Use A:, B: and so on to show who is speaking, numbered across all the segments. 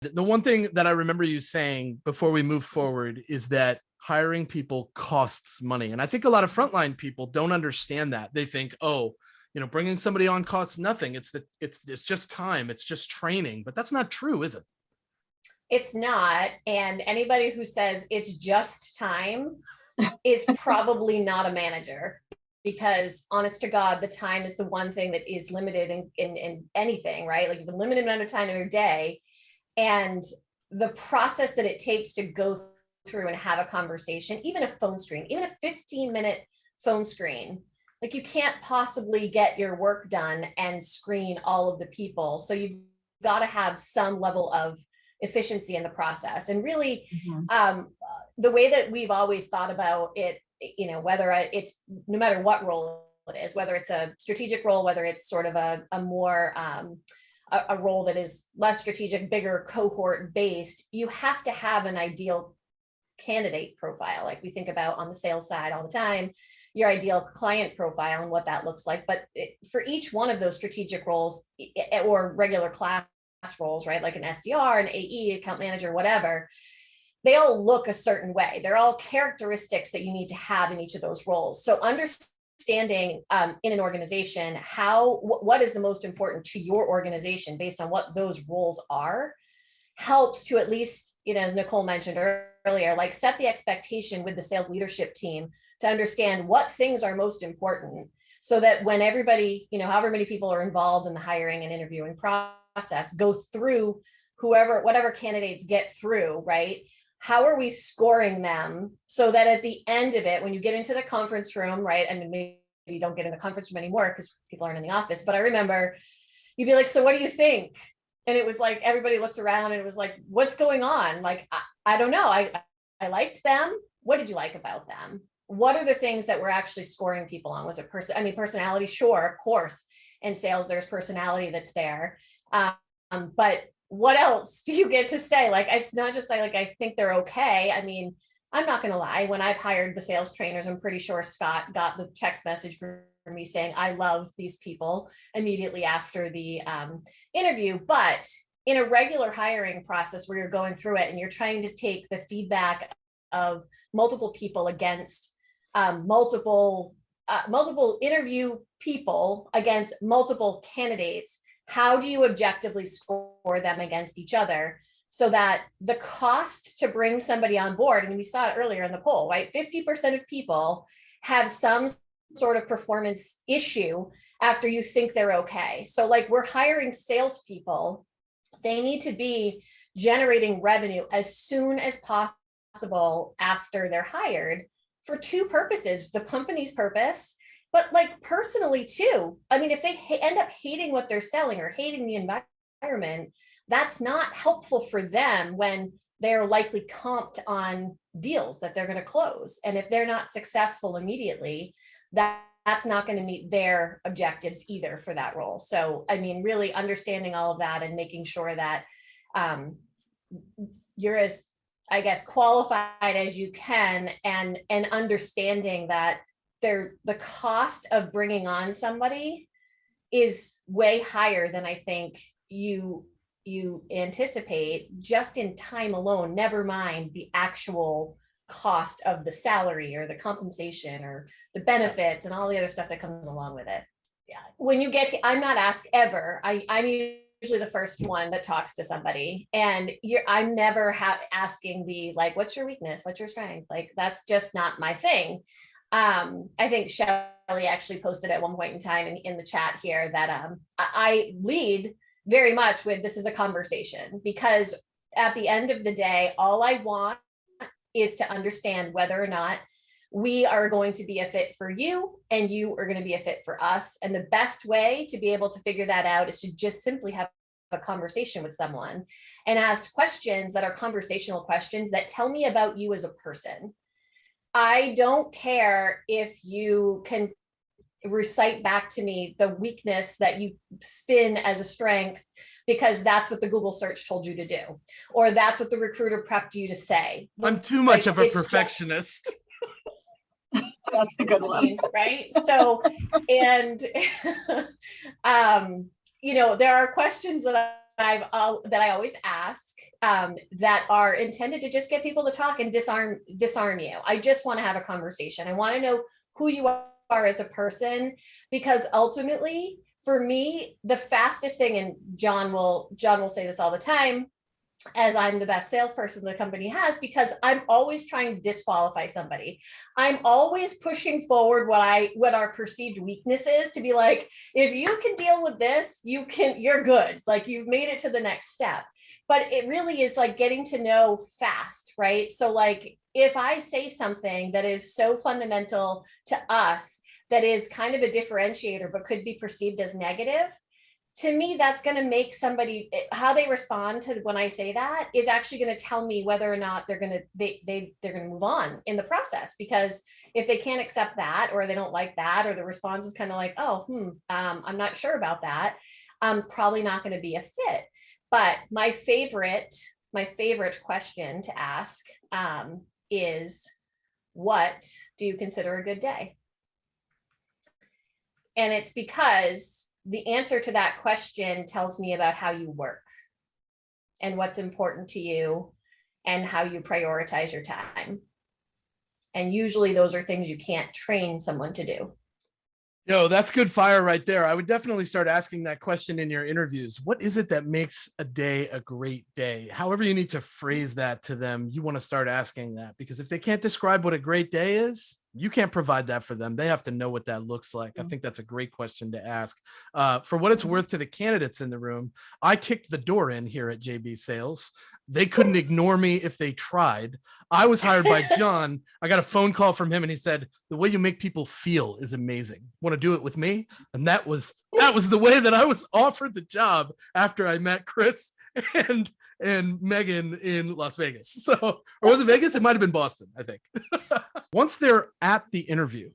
A: The one thing that I remember you saying before we move forward is that hiring people costs money. And I think a lot of frontline people don't understand that. They think, oh, bringing somebody on costs nothing. It's just time. It's just training. But that's not true, is it?
B: It's not. And anybody who says it's just time is probably not a manager, because honest to God, the time is the one thing that is limited in anything, right? Like the limited amount of time in your day, and the process that it takes to go through and have a conversation, even a phone screen, even a 15-minute phone screen, like you can't possibly get your work done and screen all of the people. So you've got to have some level of efficiency in the process. And really, the way that we've always thought about it, whether it's no matter what role it is, whether it's a strategic role, whether it's sort of a more a role that is less strategic, bigger cohort based, you have to have an ideal candidate profile. Like we think about on the sales side all the time, your ideal client profile and what that looks like. But for each one of those strategic roles or regular class roles, right? Like an SDR, an AE, account manager, whatever, they all look a certain way. They're all characteristics that you need to have in each of those roles. So understanding in an organization what is the most important to your organization based on what those roles are helps to at least, as Nicole mentioned earlier, like set the expectation with the sales leadership team to understand what things are most important, so that when everybody, however many people are involved in the hiring and interviewing process, go through whatever candidates get through, right? How are we scoring them so that at the end of it, when you get into the conference room, right? I mean, maybe you don't get in the conference room anymore because people aren't in the office, but I remember you'd be like, so what do you think? And it was like, everybody looked around and it was like, what's going on? Like, I don't know. I liked them. What did you like about them? What are the things that we're actually scoring people on? Was it personality? Sure, of course. In sales, there's personality that's there. But what else do you get to say? Like, it's not just I think they're okay. I mean, I'm not going to lie. When I've hired the sales trainers, I'm pretty sure Scott got the text message from me saying, I love these people immediately after the interview. But in a regular hiring process where you're going through it and you're trying to take the feedback of multiple people against multiple interview people against multiple candidates, how do you objectively score them against each other so that the cost to bring somebody on board, and we saw it earlier in the poll, right? 50% of people have some sort of performance issue after you think they're okay. So like we're hiring salespeople, they need to be generating revenue as soon as possible after they're hired for two purposes: the company's purpose, but like personally too. I mean, if they end up hating what they're selling or hating the environment, that's not helpful for them when they're likely comped on deals that they're going to close. And if they're not successful immediately, that's not going to meet their objectives either for that role. So, I mean, really understanding all of that and making sure that you're as, I guess, qualified as you can, and understanding that the cost of bringing on somebody is way higher than I think you anticipate just in time alone, never mind the actual cost of the salary or the compensation or the benefits and all the other stuff that comes along with it. Yeah. When you get, I'm not asked ever. I'm usually the first one that talks to somebody, and I'm never asking the like, what's your weakness? What's your strength? Like, that's just not my thing. I think Shelley actually posted at one point in time in the chat here that I lead very much with, this is a conversation, because at the end of the day, all I want is to understand whether or not we are going to be a fit for you and you are going to be a fit for us. And the best way to be able to figure that out is to just simply have a conversation with someone and ask questions that are conversational questions that tell me about you as a person. I don't care if you can recite back to me the weakness that you spin as a strength, because that's what the Google search told you to do, or that's what the recruiter prepped you to say.
A: I'm too much of a perfectionist.
C: That's a good one.
B: Right? So, and, there are questions that that I always ask, that are intended to just get people to talk and disarm you. I just want to have a conversation. I want to know who you are as a person, because ultimately, for me, the fastest thing, and John will say this all the time, as I'm the best salesperson the company has, because I'm always trying to disqualify somebody. I'm always pushing forward what our perceived weakness is, to be like, if you can deal with this, you're good. Like, you've made it to the next step. But it really is like getting to know fast, right? So like, if I say something that is so fundamental to us, that is kind of a differentiator, but could be perceived as negative, to me, that's going to make somebody, how they respond to when I say that is actually going to tell me whether or not they're going to move on in the process. Because if they can't accept that, or they don't like that, or the response is kind of like, oh, I'm not sure about that, I'm probably not going to be a fit. But my favorite question to ask is, what do you consider a good day? And it's because the answer to that question tells me about how you work and what's important to you and how you prioritize your time. And usually those are things you can't train someone to do.
A: Yo, that's good fire right there. I would definitely start asking that question in your interviews. What is it that makes a day a great day? However you need to phrase that to them, you want to start asking that, because if they can't describe what a great day is, you can't provide that for them. They have to know what that looks like. I think that's a great question to ask. For what it's worth to the candidates in the room, I kicked the door in here at JB Sales. They couldn't ignore me if they tried. I was hired by John. I got a phone call from him and he said, the way you make people feel is amazing. Want to do it with me? And that was the way that I was offered the job after I met Chris and Meghan in Las Vegas. So, or was it Vegas? It might've been Boston, I think. Once they're at the interview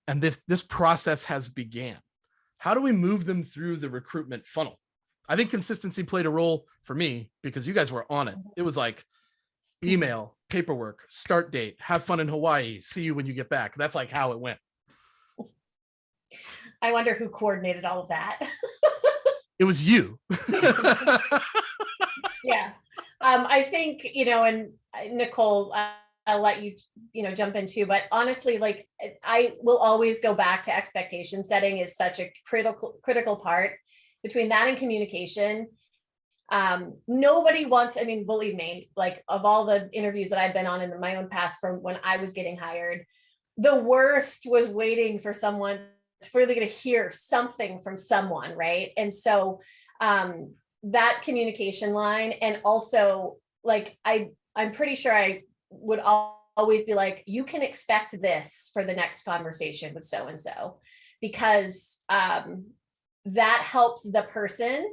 A: and this process has began, how do we move them through the recruitment funnel? I think consistency played a role for me, because you guys were on it. It was like email, paperwork, start date, have fun in Hawaii, see you when you get back. That's like how it went.
B: I wonder who coordinated all of that.
A: It was you.
B: Yeah. I think, and Nicole, I'll let you, jump in too, but honestly, like, I will always go back to expectation setting is such a critical part. Between that and communication, nobody wants, believe me, like, of all the interviews that I've been on in my own past from when I was getting hired, the worst was waiting for someone to really get to hear something from someone, right? And so that communication line, and also, like, I'm pretty sure I would always be like, you can expect this for the next conversation with so-and-so, because that helps the person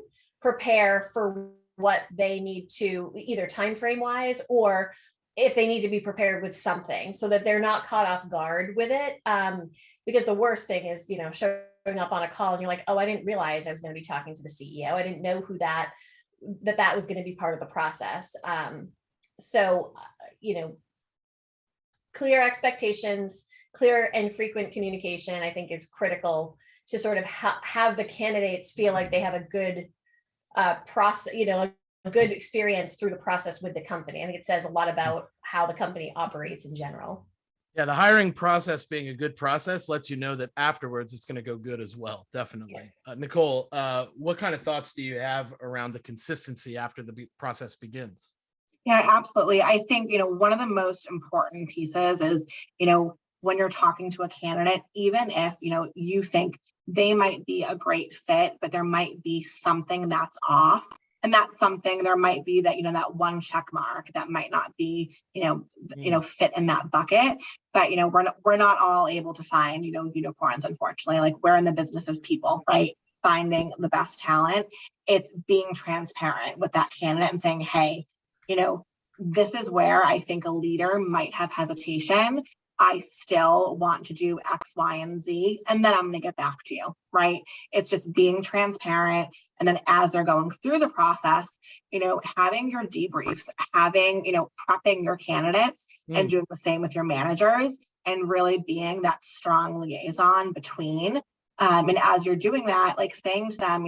B: prepare for what they need to, either time frame wise, or if they need to be prepared with something, so that they're not caught off guard with it. Because the worst thing is, showing up on a call and you're like, oh, I didn't realize I was going to be talking to the CEO. I didn't know who that was going to be part of the process. So, clear expectations, clear and frequent communication, I think, is critical to sort of have the candidates feel like they have a good process, a good experience through the process with the company. I think it says a lot about how the company operates in general. Yeah,
A: the hiring process being a good process lets you know that afterwards it's going to go good as well. Definitely. Yeah. Nicole, what kind of thoughts do you have around the consistency after the process begins?
C: Yeah, absolutely. I think, one of the most important pieces is, when you're talking to a candidate, even if, you think they might be a great fit, but there might be something that's off. And that's something, there might be that, that one check mark that might not be, fit in that bucket. But, we're not all able to find, unicorns, unfortunately. Like, we're in the business of people, right? Finding the best talent. It's being transparent with that candidate and saying, hey, this is where I think a leader might have hesitation. I still want to do X, Y, and Z, and then I'm going to get back to you, right? It's just being transparent. And then as they're going through the process, having your debriefs, prepping your candidates and doing the same with your managers, and really being that strong liaison between. And as you're doing that, like, saying to them,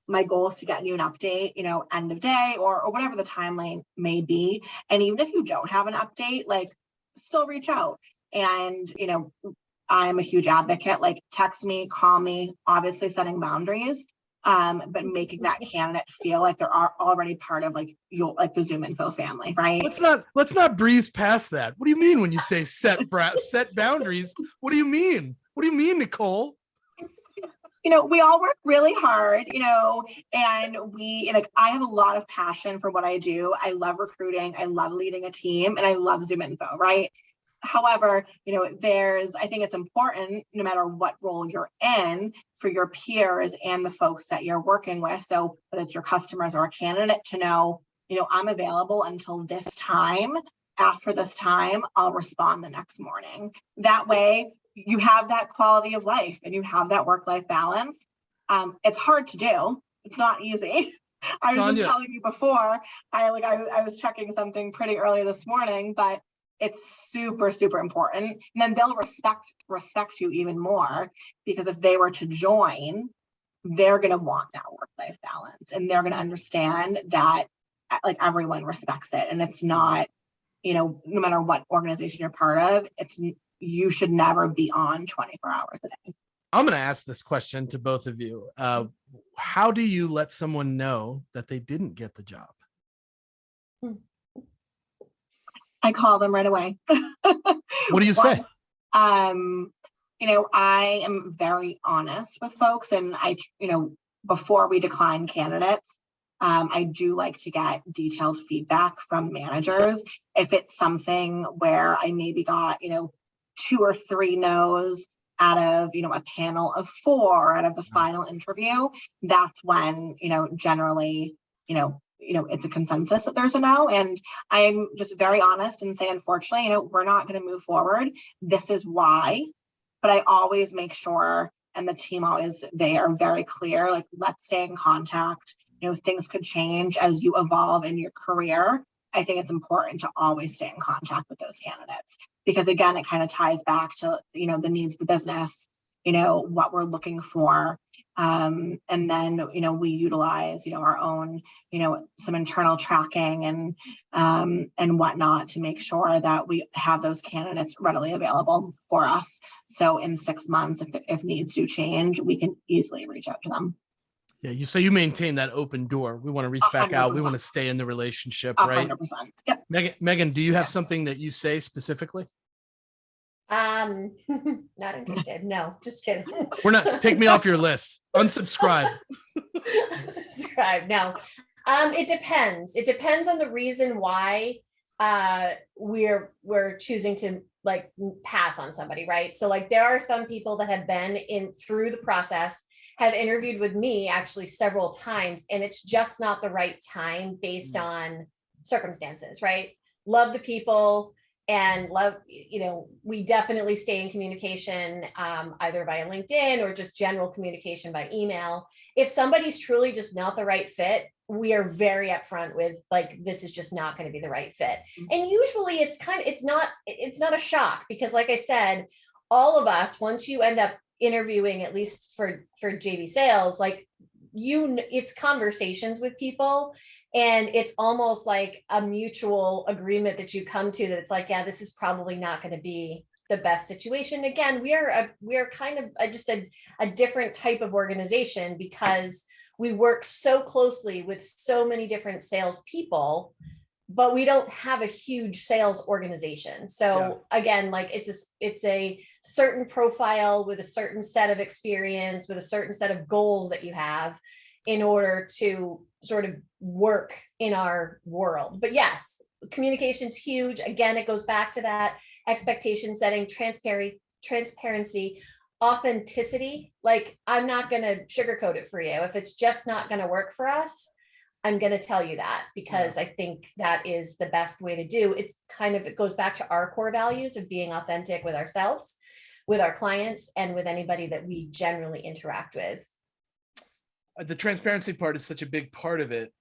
C: my goal is to get you an update, end of day or whatever the timeline may be. And even if you don't have an update, like still reach out. And, I'm a huge advocate, like text me, call me, obviously setting boundaries, but making that candidate feel like they're already part of like the ZoomInfo family, right?
A: Let's not breeze past that. What do you mean when you say set boundaries? What do you mean? What do you mean, Nicole?
C: We all work really hard, and I have a lot of passion for what I do. I love recruiting. I love leading a team, and I love ZoomInfo, right? However, I think it's important, no matter what role you're in, for your peers and the folks that you're working with, so whether it's your customers or a candidate, to know, I'm available until this time. After this time, I'll respond the next morning. That way, you have that quality of life and you have that work-life balance. It's hard to do. It's not easy. I was just telling you before, I was checking something pretty early this morning, but it's super, super important. And then they'll respect you even more, because if they were to join, they're going to want that work-life balance, and they're going to understand that like everyone respects it. And it's not, no matter what organization you're part of, you should never be on 24 hours a day.
A: I'm going to ask this question to both of you. How do you let someone know that they didn't get the job?
C: I call them right away.
A: What do you say?
C: I am very honest with folks, and before we decline candidates, I do like to get detailed feedback from managers. If it's something where I maybe got, 2 or 3 no's out of, a panel of 4 out of the final interview, that's when, generally, it's a consensus that there's a no. And I'm just very honest and say, unfortunately, we're not going to move forward. This is why. But I always make sure, and the team they are very clear, like, let's stay in contact. Things could change as you evolve in your career. I think it's important to always stay in contact with those candidates, because again, it kind of ties back to, the needs of the business, what we're looking for. And then, we utilize, our own, some internal tracking and whatnot to make sure that we have those candidates readily available for us. So in 6 months, if needs do change, we can easily reach out to them.
A: Yeah, you maintain that open door. We want to reach back 100%. Out. We want to stay in the relationship, 100%. Right?
C: 100%. Yep.
A: Megan, do you have something that you say specifically?
B: Not interested. No, just kidding.
A: Take me off your list. Unsubscribe.
B: Subscribe. No. It depends. It depends on the reason why we're choosing to like pass on somebody, right? So like there are some people that have been through the process, have interviewed with me actually several times, and it's just not the right time based on circumstances, right? Love the people and love, we definitely stay in communication, either via LinkedIn or just general communication by email. If somebody's truly just not the right fit, we are very upfront with like, this is just not going to be the right fit. And usually it's not a shock, because like I said, all of us, once you end up interviewing, at least for JV sales, like it's conversations with people, and it's almost like a mutual agreement that you come to, that it's like, yeah, this is probably not going to be the best situation. Again, we are kind of just a different type of organization, because we work so closely with so many different sales people, but we don't have a huge sales organization. So again, like it's a certain profile with a certain set of experience, with a certain set of goals that you have in order to sort of work in our world. But yes, communication's huge. Again, it goes back to that expectation setting, transparency, authenticity. Like, I'm not going to sugarcoat it for you. If it's just not going to work for us, I'm going to tell you that, because I think that is the best way to do. It goes back to our core values of being authentic with ourselves, with our clients, and with anybody that we generally interact with.
A: The transparency part is such a big part of it.